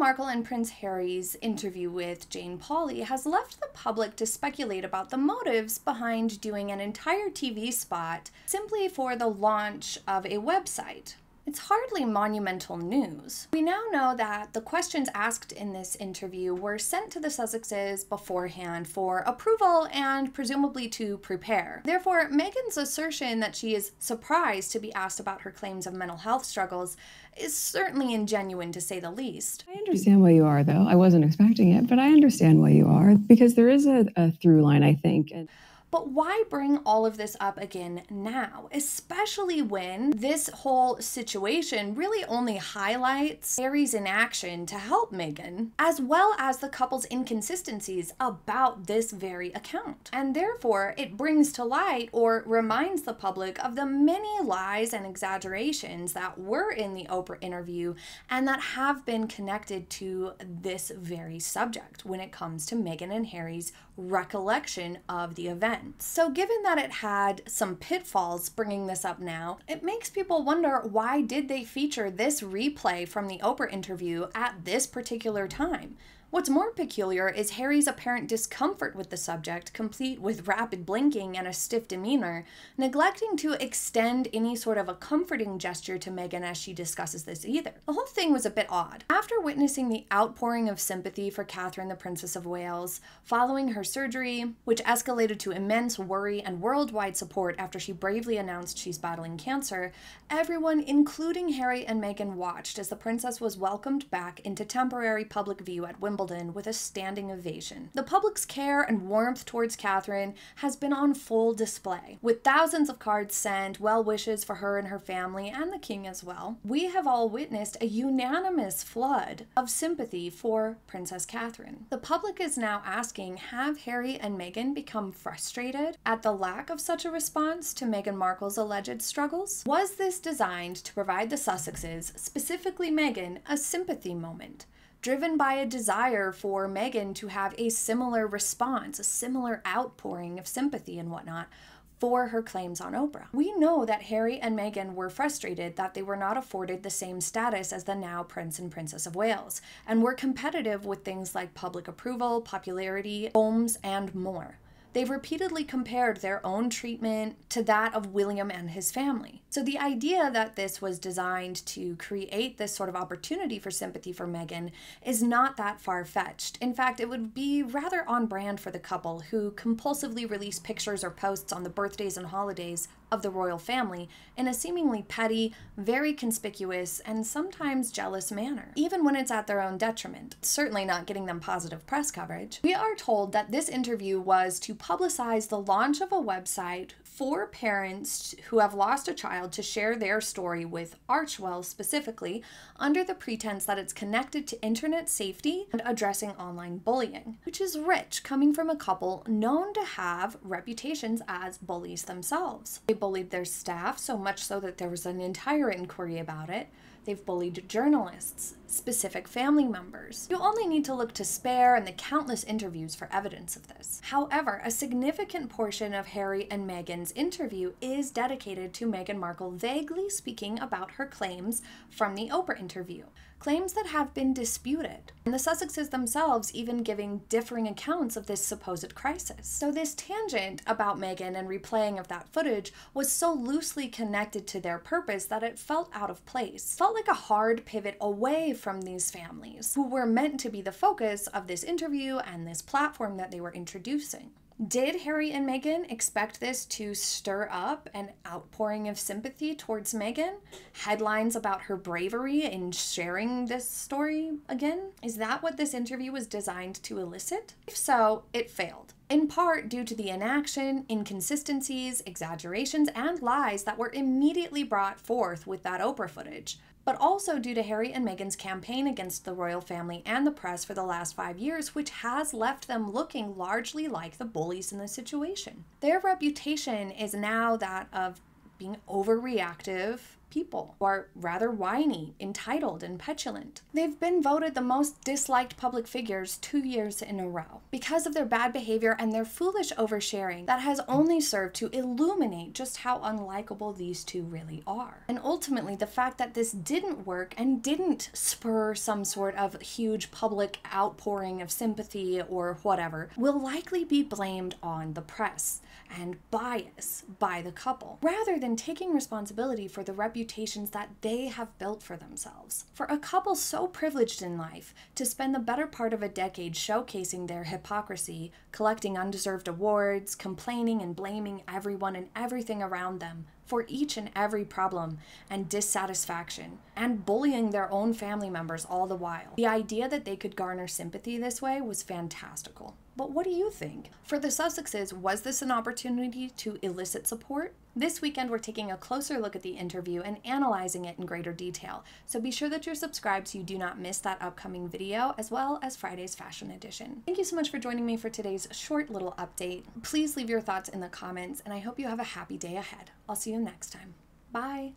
Markle and Prince Harry's interview with Jane Pauley has left the public to speculate about the motives behind doing an entire TV spot simply for the launch of a website. It's hardly monumental news. We now know that the questions asked in this interview were sent to the Sussexes beforehand for approval and presumably to prepare. Therefore, Meghan's assertion that she is surprised to be asked about her claims of mental health struggles is certainly ingenuine, to say the least. I understand why you are, though. I wasn't expecting it, but I understand why you are, because there is a through line, I think. But why bring all of this up again now, especially when this whole situation really only highlights Harry's inaction to help Meghan, as well as the couple's inconsistencies about this very account. And therefore, it brings to light or reminds the public of the many lies and exaggerations that were in the Oprah interview and that have been connected to this very subject when it comes to Meghan and Harry's recollection of the event. So given that it had some pitfalls bringing this up now, it makes people wonder, why did they feature this replay from the Oprah interview at this particular time? What's more peculiar is Harry's apparent discomfort with the subject, complete with rapid blinking and a stiff demeanor, neglecting to extend any sort of a comforting gesture to Meghan as she discusses this either. The whole thing was a bit odd. After witnessing the outpouring of sympathy for Catherine, the Princess of Wales, following her surgery, which escalated to immense worry and worldwide support after she bravely announced she's battling cancer, everyone, including Harry and Meghan, watched as the princess was welcomed back into temporary public view at Wimbledon with a standing ovation. The public's care and warmth towards Catherine has been on full display, with thousands of cards sent, well wishes for her and her family, and the king as well. We have all witnessed a unanimous flood of sympathy for Princess Catherine. The public is now asking, have Harry and Meghan become frustrated at the lack of such a response to Meghan Markle's alleged struggles? Was this designed to provide the Sussexes, specifically Meghan, a sympathy moment, driven by a desire for Meghan to have a similar response, a similar outpouring of sympathy and whatnot for her claims on Oprah? We know that Harry and Meghan were frustrated that they were not afforded the same status as the now Prince and Princess of Wales, and were competitive with things like public approval, popularity, homes, and more. They've repeatedly compared their own treatment to that of William and his family. So the idea that this was designed to create this sort of opportunity for sympathy for Meghan is not that far-fetched. In fact, it would be rather on brand for the couple, who compulsively release pictures or posts on the birthdays and holidays of the royal family in a seemingly petty, very conspicuous, and sometimes jealous manner, even when it's at their own detriment, certainly not getting them positive press coverage. We are told that this interview was to publicize the launch of a website for parents who have lost a child to share their story with Archewell specifically, under the pretense that it's connected to internet safety and addressing online bullying, which is rich coming from a couple known to have reputations as bullies themselves. They bullied their staff, so much so that there was an entire inquiry about it. They've bullied journalists, specific family members. You only need to look to Spare and the countless interviews for evidence of this. However, a significant portion of Harry and Meghan's interview is dedicated to Meghan Markle vaguely speaking about her claims from the Oprah interview, claims that have been disputed, and the Sussexes themselves even giving differing accounts of this supposed crisis. So this tangent about Meghan and replaying of that footage was so loosely connected to their purpose that it felt out of place. It felt like a hard pivot away from these families, who were meant to be the focus of this interview and this platform that they were introducing. Did Harry and Meghan expect this to stir up an outpouring of sympathy towards Meghan? Headlines about her bravery in sharing this story again? Is that what this interview was designed to elicit? If so, it failed, in part due to the inaction, inconsistencies, exaggerations, and lies that were immediately brought forth with that Oprah footage, but also due to Harry and Meghan's campaign against the royal family and the press for the last 5 years, which has left them looking largely like the bullies in the situation. Their reputation is now that of being overreactive, people who are rather whiny, entitled, and petulant. They've been voted the most disliked public figures 2 years in a row because of their bad behavior and their foolish oversharing that has only served to illuminate just how unlikable these two really are. And ultimately, the fact that this didn't work and didn't spur some sort of huge public outpouring of sympathy or whatever will likely be blamed on the press and bias by the couple, rather than taking responsibility for the reputations that they have built for themselves. For a couple so privileged in life to spend the better part of a decade showcasing their hypocrisy, collecting undeserved awards, complaining and blaming everyone and everything around them for each and every problem and dissatisfaction, and bullying their own family members all the while. The idea that they could garner sympathy this way was fantastical. But what do you think? For the Sussexes, was this an opportunity to elicit support? This weekend, we're taking a closer look at the interview and analyzing it in greater detail, so be sure that you're subscribed so you do not miss that upcoming video, as well as Friday's fashion edition. Thank you so much for joining me for today's short little update. Please leave your thoughts in the comments, and I hope you have a happy day ahead. I'll see you next time. Bye!